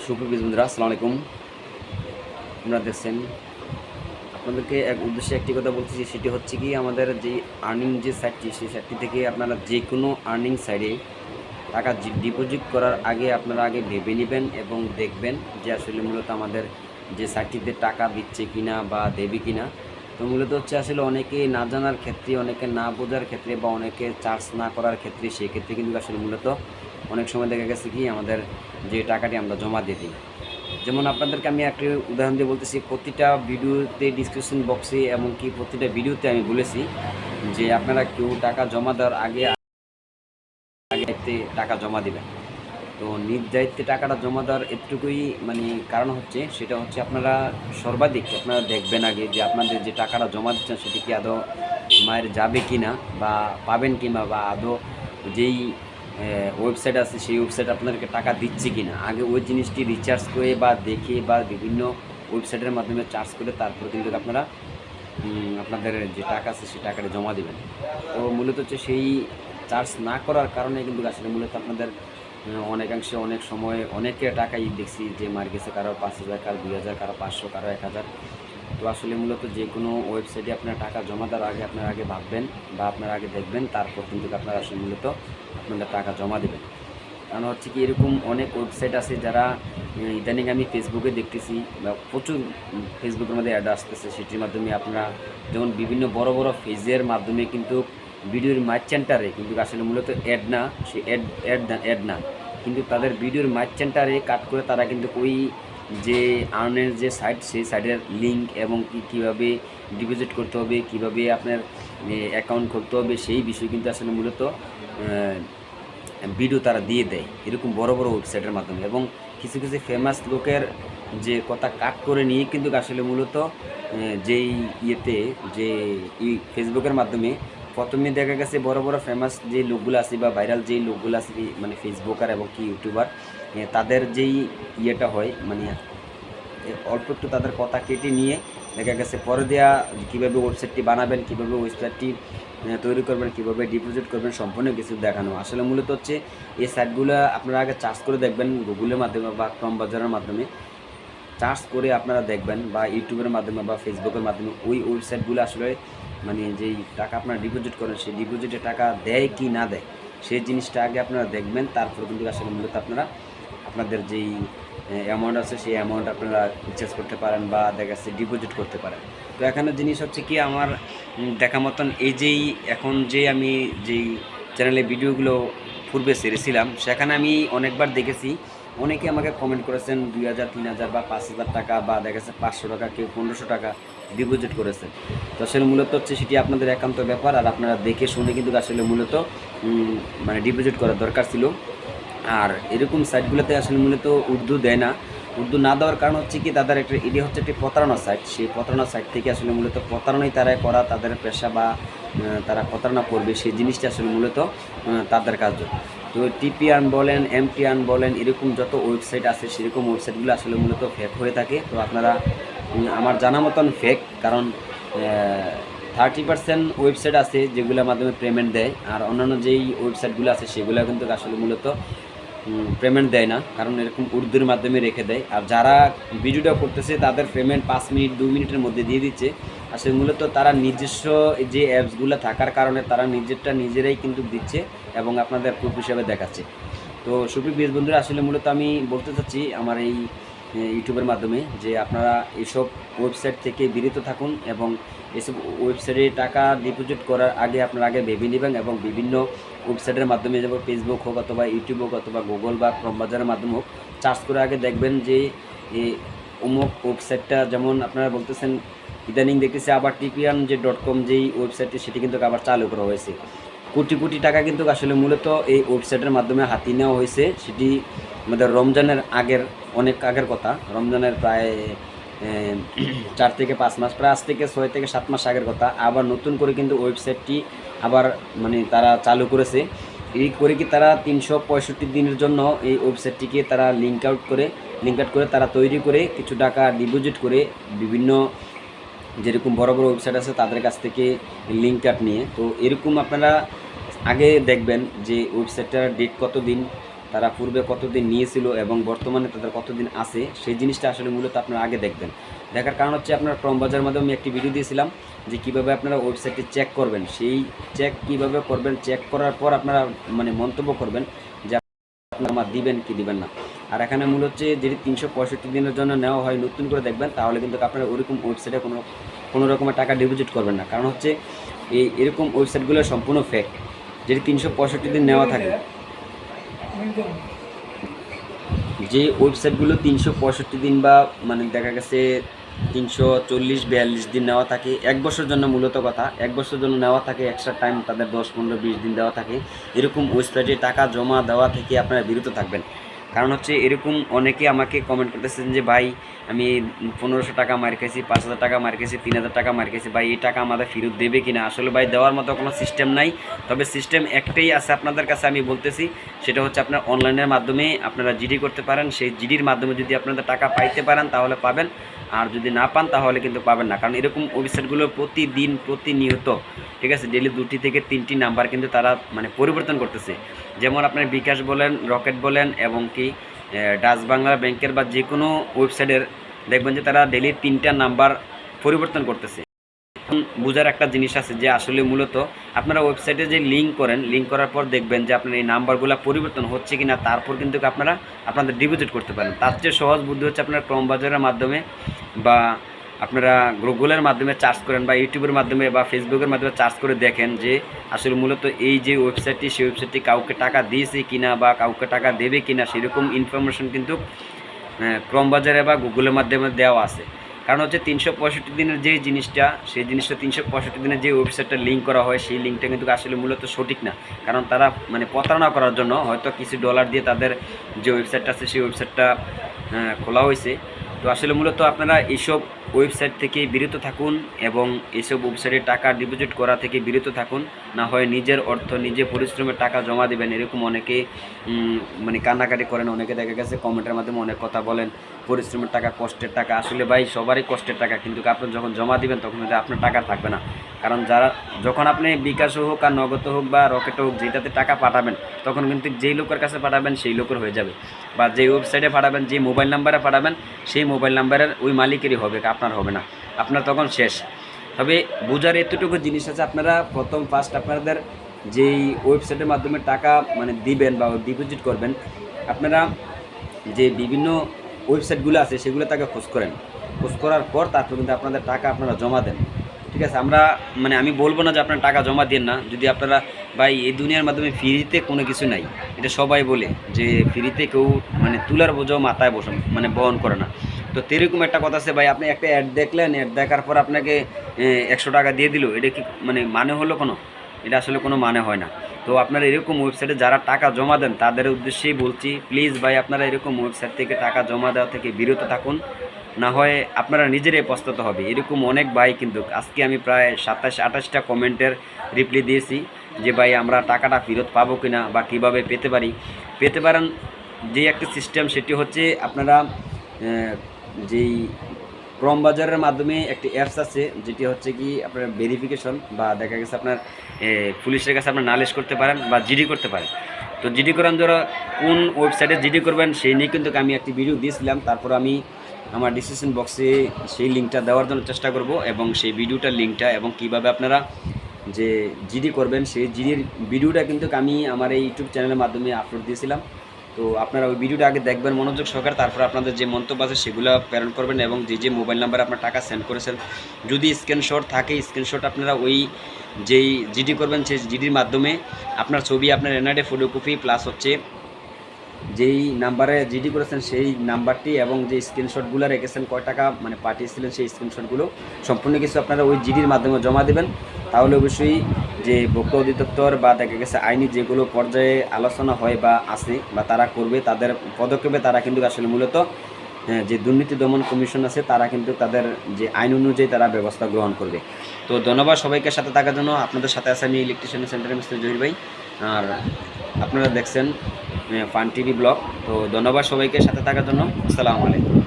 সুপ্রিয় বন্ধুরা, আসসালামু আলাইকুম। আপনারা দেখছেন, আপনাদেরকে এক উদ্দেশ্যে একটি কথা বলতেছি, সেটি হচ্ছে কি আমাদের যে আর্নিং যে সাইটটি, সেই সাইটটি থেকে আপনারা যে কোনো আর্নিং সাইটে টাকা ডিপোজিট করার আগে আপনারা আগে ভেবে নেবেন এবং দেখবেন যে আসলে মূলত আমাদের যে সাইটটিতে টাকা দিচ্ছে কিনা বা দেবে কিনা। তো মূলত হচ্ছে আসলে অনেকে না জানার ক্ষেত্রে, অনেকে না বোঝার ক্ষেত্রে বা অনেকে চার্জ না করার ক্ষেত্রে, সেক্ষেত্রে কিন্তু আসলে মূলত অনেক সময় দেখা গেছে কি আমাদের যে টাকাটি আমরা জমা দিয়ে দিই। যেমন আপনাদেরকে আমি একটি উদাহরণ দিয়ে বলতেছি, প্রতিটা ভিডিওতে ডিসক্রিপশন বক্সে এমনকি প্রতিটা ভিডিওতে আমি বলেছি যে আপনারা কেউ টাকা জমা দেওয়ার আগে আগে টাকা জমা দেবেন। তো নিজ দায়িত্বে টাকাটা জমা দেওয়ার এতটুকুই কারণ হচ্ছে, সেটা হচ্ছে আপনারা সর্বাধিক আপনারা দেখবেন আগে যে আপনাদের যে টাকাটা জমা দিচ্ছেন সেটি কি আদৌ মায়ের যাবে কি না বা পাবেন কিনা, বা আদৌ যেই ওয়েবসাইট আছে সেই ওয়েবসাইট আপনাদেরকে টাকা দিচ্ছে কি না, আগে ওই জিনিসটি রিচার্জ করে বা দেখে বা বিভিন্ন ওয়েবসাইটের মাধ্যমে চার্জ করে তারপর কিন্তু আপনারা আপনাদের যে টাকা আছে সেই টাকাটা জমা দেবেন। তো মূলত হচ্ছে সেই চার্জ না করার কারণে কিন্তু আসলে মূলত আপনাদের অনেকাংশে অনেক সময় অনেকে টাকাই দেখছি যে মার গেছে, কারো 5,000, কারো 2,000, কারো 500, কারো 1,000। তো আসলে মূলত যে কোনো ওয়েবসাইটে আপনার টাকা জমা দেওয়ার আগে আপনারা আগে ভাববেন বা আপনারা আগে দেখবেন, তারপর কিন্তু আপনারা আসলে মূলত আপনাদের টাকা জমা দেবেন। কারণ হচ্ছে কি এরকম অনেক ওয়েবসাইট আছে যারা ইদানিং আমি ফেসবুকে দেখতেছি বা প্রচুর ফেসবুকের মধ্যে অ্যাড আসতেছে, সেটির মাধ্যমে আপনারা যেমন বিভিন্ন বড় বড় পেজের মাধ্যমে কিন্তু ভিডিওর মার্চেন্টারে কিন্তু আসলে মূলত অ্যাড না, সে অ্যাড না, কিন্তু তাদের ভিডিওর মার্চেন্টারে কাট করে তারা কিন্তু ওই যে আর্নের যে সাইট, সেই সাইটের লিঙ্ক এবং কীভাবে ডিপোজিট করতে হবে, কীভাবে আপনার অ্যাকাউন্ট খুলতে হবে, সেই বিষয় কিন্তু আসলে মূলত ভিডিও তারা দিয়ে দেয় এরকম বড় বড় ওয়েবসাইটের মাধ্যমে। এবং কিছু কিছু ফেমাস লোকের যে কথা কাট করে নিয়ে কিন্তু আসলে মূলত যেই ইয়েতে যে ফেসবুকের মাধ্যমে প্রথমে দেখা গেছে বড় বড় ফেমাস যে লোকগুলো আছে বা ভাইরাল যেই লোকগুলো আছে, ফেসবুকার এবং কি ইউটিউবার, তাদের যেই ইয়েটা হয় অল্প একটু তাদের কথা কেটে নিয়ে দেখা গেছে পরে দেওয়া কীভাবে ওয়েবসাইটটি বানাবেন, কীভাবে ওয়েবসাইটটি তৈরি করবেন, কীভাবে ডিপোজিট করবেন, সম্পূর্ণ কিছু দেখানো। আসলে মূলত হচ্ছে এই সাইটগুলো আপনারা আগে চার্জ করে দেখবেন, গুগলের মাধ্যমে বা ক্রম বাজারের মাধ্যমে চার্জ করে আপনারা দেখবেন, বা ইউটিউবের মাধ্যমে বা ফেসবুকের মাধ্যমে ওই ওয়েবসাইটগুলো আসলে যেই টাকা আপনারা ডিপোজিট করেন সেই ডিপোজিটে টাকা দেয় কি না দেয় সেই জিনিসটা আগে আপনারা দেখবেন, তারপর কিন্তু আসলে মূলত আপনারা আপনাদের যেই অ্যামাউন্ট আছে সেই অ্যামাউন্ট আপনারা রিচার্জ করতে পারেন বা দেখা যাচ্ছে ডিপোজিট করতে পারেন। তো এখানে জিনিস হচ্ছে কি আমার দেখা মতন এই এখন আমি যেই চ্যানেলে ভিডিওগুলো পূর্বে ছেড়েছিলাম, সেখানে আমি অনেকবার দেখেছি অনেকে আমাকে কমেন্ট করেছেন 2,000, 3,000 বা 5,000 টাকা বা দেখা যাচ্ছে 500 টাকা, কেউ 1,500 টাকা ডিপোজিট করেছেন। তো আসলে মূলত হচ্ছে সেটি আপনাদের একান্ত ব্যাপার, আর আপনারা দেখে শুনে কিন্তু আসলে মূলত ডিপোজিট করার দরকার ছিল। আর এরকম সাইটগুলোতে আসলে মূলত উর্দু দেয় না। উর্দু না দেওয়ার কারণ হচ্ছে কি তাদের এটি হচ্ছে একটি প্রতারণা সাইট। সেই প্রতারণা সাইট থেকে আসলে মূলত প্রতারণাই তারা করা তাদের পেশা, বা তারা প্রতারণা করবে সেই জিনিসটা আসলে মূলত তাদের কাজ। তো টিপিআন বলেন, এমটিআন বলেন, এরকম যত ওয়েবসাইট আছে সেরকম ওয়েবসাইটগুলো আসলে মূলত ফেক হয়ে থাকে। তো আপনারা আমার জানা মতন ফেক, কারণ 30% ওয়েবসাইট আছে যেগুলোর মাধ্যমে পেমেন্ট দেয়, আর অন্যান্য যেই ওয়েবসাইটগুলো আছে সেগুলো কিন্তু আসলে মূলত পেমেন্ট দেয় না, কারণ এরকম উর্দুর মাধ্যমে রেখে দেয়। আর যারা ভিডিওটা করতেছে তাদের পেমেন্ট 5 মিনিট 2 মিনিটের মধ্যে দিয়ে দিচ্ছে। আসলে মূলত তারা নিজস্ব যে অ্যাপসগুলো থাকার কারণে তারা নিজেরাই কিন্তু দিচ্ছে এবং আপনাদের প্রুফ হিসাবে দেখাচ্ছে। তো সুপ্রিয় বন্ধুরা, আসলে মূলত আমি বলতে চাচ্ছি আমার এই ইউটিউবের মাধ্যমে যে আপনারা এইসব ওয়েবসাইট থেকে বিরত থাকুন এবং এসব ওয়েবসাইটে টাকা ডিপোজিট করার আগে আপনারা আগে ভেবে নেবেন, এবং বিভিন্ন ওয়েবসাইটের মাধ্যমে যেমন ফেসবুক হোক অথবা ইউটিউব হোক অথবা গুগল বা ক্রম বাজারের মাধ্যমে হোক, চার্জ করে আগে দেখবেন যে অমুক ওয়েবসাইটটা, যেমন আপনারা বলতেছেন ইদানিং দেখতেছি আবার টিপিআন যে .com যেই ওয়েবসাইটটি সেটি কিন্তু আবার চালু করা হয়েছে। কোটি কোটি টাকা কিন্তু আসলে মূলত এই ওয়েবসাইটের মাধ্যমে হাতিয়ে নেওয়া হয়েছে। সেটি আমাদের রমজানের অনেক আগের কথা, রমজানের প্রায় 4 থেকে 5 মাস, প্রায় 5 থেকে 6 থেকে 7 মাস আগের কথা। আবার নতুন করে কিন্তু ওয়েবসাইটটি আবার তারা চালু করেছে। এই করে কি তারা 365 দিনের জন্য এই ওয়েবসাইটটিকে তারা লিঙ্ক আউট করে তারা তৈরি করে কিছু টাকা ডিপোজিট করে বিভিন্ন যেরকম বড় বড় ওয়েবসাইট আছে তাদের কাছ থেকে লিঙ্ক নিয়ে। তো এরকম আপনারা আগে দেখবেন যে ওয়েবসাইটটার ডেট কত দিন, তারা পূর্বে কতদিন নিয়েছিল এবং বর্তমানে তাদের কতদিন আছে, সেই জিনিসটা আসলে মূলত আপনারা আগে দেখবেন। দেখার কারণ হচ্ছে আপনার ক্রমবাজারের মাধ্যমে আমি একটি ভিডিও দিয়েছিলাম যে কীভাবে আপনারা ওয়েবসাইটটি চেক করবেন, সেই চেক কীভাবে করবেন, চেক করার পর আপনারা মানে মন্তব্য করবেন যে আপনারা দিবেন কি দিবেন না। আর এখানে মূল হচ্ছে যদি 365 দিনের জন্য নেওয়া হয় নতুন করে দেখবেন, তাহলে কিন্তু আপনারা ওরকম ওয়েবসাইটে কোনো রকমের টাকা ডিপোজিট করবেন না। কারণ হচ্ছে এরকম ওয়েবসাইটগুলো সম্পূর্ণ ফেক। যদি 365 দিন নেওয়া থাকে, যে ওয়েবসাইটগুলো 365 দিন বা মানে দেখা গেছে 340-42 দিন নেওয়া থাকে, 1 বছর জন্য মূলত কথা, 1 বছর জন্য নেওয়া থাকে, এক্সট্রা টাইম তাদের 10-15-20 দিন দেওয়া থাকে, এরকম ওয়েবসাইটে টাকা জমা দেওয়া থেকে আপনারা বিরত থাকবেন। কারণ হচ্ছে এরকম অনেকে আমাকে কমেন্ট করতেছেন যে ভাই আমি 1500 টাকা মার খেয়েছি, 5000 টাকা মার খেয়েছি, 3000 টাকা মার খেয়েছি, ভাই এই টাকা আমাদের ফেরত দেবে কিনা। আসলে ভাই দেওয়ার মতো কোনো সিস্টেম নাই, তবে সিস্টেম একটাই আছে আপনাদের কাছে, আমি বলতেছি, সেটা হচ্ছে আপনার অনলাইনের মাধ্যমে আপনারা জিডি করতে পারেন। সেই জিডির মাধ্যমে যদি আপনাদের টাকা পাইতে পারেন তাহলে পাবেন, আর যদি না পান তাহলে কিন্তু পাবেন না। কারণ এরকম ওয়েবসাইটগুলো প্রতিদিন প্রতিনিয়ত, ঠিক আছে, ডেলি 2টি থেকে 3টি নাম্বার কিন্তু তারা মানে পরিবর্তন করতেছে। যেমন আপনার বিকাশ বলেন, রকেট বলেন, এবং কি ডাচ বাংলা ব্যাংকের বা যে কোনো ওয়েবসাইটের দেখবেন যে তারা ডেলি 3টা নাম্বার পরিবর্তন করতেছে। বোঝার একটা জিনিস আছে যে আসলে মূলত আপনারা ওয়েবসাইটে যে লিঙ্ক করেন, লিঙ্ক করার পর দেখবেন যে আপনার এই নাম্বারগুলো পরিবর্তন হচ্ছে কিনা, তারপর কিন্তু আপনারা আপনাদের ডিপোজিট করতে পারেন। তার চেয়ে সহজ বুদ্ধি হচ্ছে আপনারা ক্রমবাজারের মাধ্যমে বা আপনারা গুগলের মাধ্যমে সার্চ করেন বা ইউটিউবের মাধ্যমে বা ফেসবুকের মাধ্যমে সার্চ করে দেখেন যে আসলে মূলত এই যে ওয়েবসাইটটি, সেই ওয়েবসাইটটি কাউকে টাকা দিয়েছে কিনা বা কাউকে টাকা দেবে কিনা, সেরকম ইনফরমেশন কিন্তু ক্রমবাজারে বা গুগলের মাধ্যমে দেওয়া আছে। কারণ হচ্ছে 365 দিনের যে জিনিসটা, সেই জিনিসটা 365 দিনের যে ওয়েবসাইটটা লিঙ্ক করা হয়, সেই লিঙ্কটা কিন্তু আসলে মূলত সঠিক না। কারণ তারা মানে প্রতারণা করার জন্য হয়তো কিছু ডলার দিয়ে তাদের যে ওয়েবসাইটটা আছে সেই ওয়েবসাইটটা খোলা হয়েছে। তো আসলে মূলত আপনারা এইসব ওয়েবসাইট থেকে বিরত থাকুন এবং এইসব ওয়েবসাইটে টাকা ডিপোজিট করা থেকে বিরত থাকুন। না হয় নিজের অর্থ নিজে পরিশ্রমের টাকা জমা দেবেন, এরকম অনেকে মানে কান্নাকাটি করেন, অনেকে দেখা গেছে কমেন্টের মাধ্যমে অনেক কথা বলেন, পরিশ্রমের টাকা, কষ্টের টাকা। আসলে ভাই সবারই কষ্টের টাকা, কিন্তু আপনি যখন জমা দিবেন তখন কিন্তু আপনার টাকা থাকবে না। কারণ যখন আপনি বিকাশ হোক আর নগদ হোক বা রকেট হোক, যেটাতে টাকা পাঠাবেন, তখন কিন্তু যেই লোকের কাছে পাঠাবেন সেই লোকের হয়ে যাবে, বা যে ওয়েবসাইটে পাঠাবেন, যে মোবাইল নাম্বারে পাঠাবেন, সেই মোবাইল নাম্বারের ওই মালিকেরই হবে, আপনার হবে না, আপনার তখন শেষ। তবে বোঝার এতটুকু জিনিস আছে, আপনারা ফার্স্ট আপনাদের যেই ওয়েবসাইটের মাধ্যমে টাকা মানে দিবেন বা ডিপোজিট করবেন, আপনারা যে বিভিন্ন ওয়েবসাইটগুলো আছে সেগুলো তাকে খোঁজ করার পর তারপর কিন্তু আপনাদের টাকা আপনারা জমা দেন। ঠিক আছে, আমি বলবো না যে আপনারা টাকা জমা দেন না। যদি আপনারা ভাই এই দুনিয়ার মাধ্যমে ফ্রিতে কোনো কিছু নাই, এটা সবাই বলে যে ফ্রিতে কেউ মানে তুলার বোঝাও মাথায় বহন করে না। তো এরকম একটা কথা আছে ভাই, আপনি একটা অ্যাড দেখলেন, অ্যাড দেখার পর আপনাকে 100 টাকা দিয়ে দিল, এটা কি মানে হলো কোনো? এটা আসলে কোনো মানে হয় না। তো আপনারা এরকম ওয়েবসাইটে যারা টাকা জমা দেন তাদের উদ্দেশ্যেই বলছি, প্লিজ ভাই আপনারা এরকম ওয়েবসাইট থেকে টাকা জমা দেওয়া থেকে বিরত থাকুন, না হয় আপনারা নিজেরাই পস্তাতে হবে। এরকম অনেক ভাই কিন্তু আজকে আমি প্রায় 27-28টা কমেন্টের রিপ্লাই দিয়েছি যে ভাই আমরা টাকাটা ফেরত পাবো কিনা বা কীভাবে পেতে পারেন। যে একটা সিস্টেম, সেটি হচ্ছে আপনারা যেই ক্রমবাজারের মাধ্যমে একটি অ্যাপস আছে, যেটি হচ্ছে কি আপনার ভেরিফিকেশন, বা দেখা গেছে আপনার পুলিশের কাছে আপনার নালিশ করতে পারেন বা জিডি করতে পারেন। তো জিডি করার জন্য কোন ওয়েবসাইটে জিডি করবেন সেই নিয়ে কিন্তু আমি একটি ভিডিও দিয়েছিলাম, তারপর আমি আমার ডিসক্রিপশন বক্সে সেই লিঙ্কটা দেওয়ার জন্য চেষ্টা করব, এবং সেই ভিডিওটার লিঙ্কটা এবং কিভাবে আপনারা যে জিডি করবেন সেই জিডির ভিডিওটা কিন্তু আমি আমার এই ইউটিউব চ্যানেলের মাধ্যমে আপলোড দিয়েছিলাম। তো আপনারা ওই ভিডিওটা আগে দেখবেন মনোযোগ সহকারে, তারপর আপনাদের যে মন্তব্য আছে সেগুলো প্রেরণ করবেন, এবং যে মোবাইল নাম্বারে আপনার টাকা সেন্ড করেছেন যদি স্ক্রিনশট থাকে, স্ক্রিনশট আপনারা ওই যেই জিডি করবেন সেই জিডির মাধ্যমে আপনার ছবি, আপনার এনআইডি ফটোকপি, প্লাস হচ্ছে যেই নাম্বারে জিডি করেছেন সেই নাম্বারটি এবং যে স্ক্রিনশটগুলো রেখেছেন, কয় টাকা পাঠিয়েছিলেন, সেই স্ক্রিনশটগুলো সম্পূর্ণ কিছু আপনারা ওই জিডির মাধ্যমে জমা দেবেন। তাহলে অবশ্যই যে ভোক্তা অধিদপ্তর বা দেখা গেছে আইনি যেগুলো পর্যায়ে আলোচনা হয় বা আছে বা তারা করবে, তাদের পদক্ষেপে তারা কিন্তু আসলে মূলত যে দুর্নীতি দমন কমিশন আছে তারা কিন্তু তাদের যে আইন অনুযায়ী তারা ব্যবস্থা গ্রহণ করবে। তো ধন্যবাদ সবাইকে সাথে থাকার জন্য। আপনাদের সাথে আছে আমি ইলেকট্রিশিয়ান সেন্টারের মিস্টার জহির ভাই, আর আপনারা দেখছেন ফান টিভি ব্লগ। তো ধন্যবাদ সবাইকে সাথে থাকার জন্য। আসসালামু আলাইকুম।